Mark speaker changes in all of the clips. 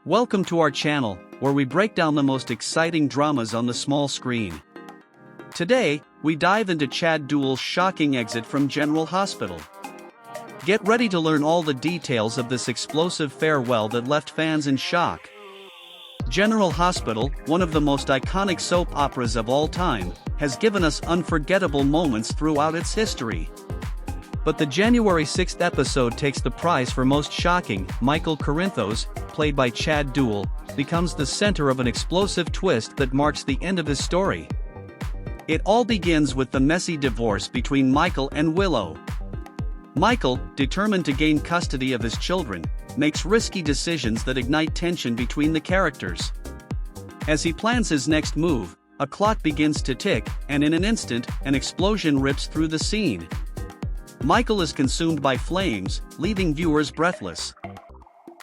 Speaker 1: Welcome to our channel, where we break down the most exciting dramas on the small screen. Today, we dive into Chad Duell's shocking exit from General Hospital. Get ready to learn all the details of this explosive farewell that left fans in shock. General Hospital, one of the most iconic soap operas of all time, has given us unforgettable moments throughout its history. But the January 6th episode takes the prize for most shocking. Michael Corinthos, played by Chad Duell, becomes the center of an explosive twist that marks the end of his story. It all begins with the messy divorce between Michael and Willow. Michael, determined to gain custody of his children, makes risky decisions that ignite tension between the characters. As he plans his next move, a clock begins to tick, and in an instant, an explosion rips through the scene. Michael is consumed by flames, leaving viewers breathless.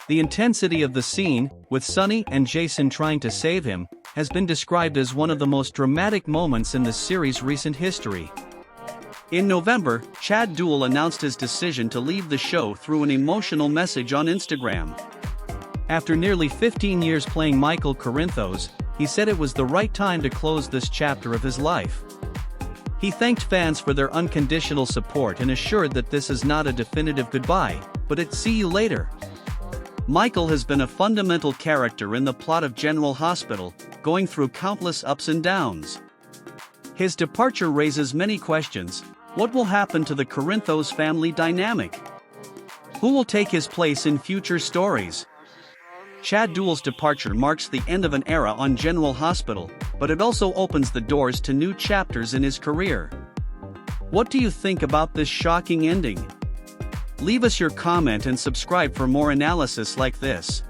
Speaker 1: The intensity of the scene, with Sonny and Jason trying to save him, has been described as one of the most dramatic moments in the series' recent history. In November, Chad Duell announced his decision to leave the show through an emotional message on Instagram. After nearly 15 years playing Michael Corinthos, he said it was the right time to close this chapter of his life. He thanked fans for their unconditional support and assured that this is not a definitive goodbye, but it's see you later. Michael has been a fundamental character in the plot of General Hospital, going through countless ups and downs. His departure raises many questions. What will happen to the Corinthos family dynamic? Who will take his place in future stories? Chad Duell's departure marks the end of an era on General Hospital, but it also opens the doors to new chapters in his career. What do you think about this shocking ending? Leave us your comment and subscribe for more analysis like this.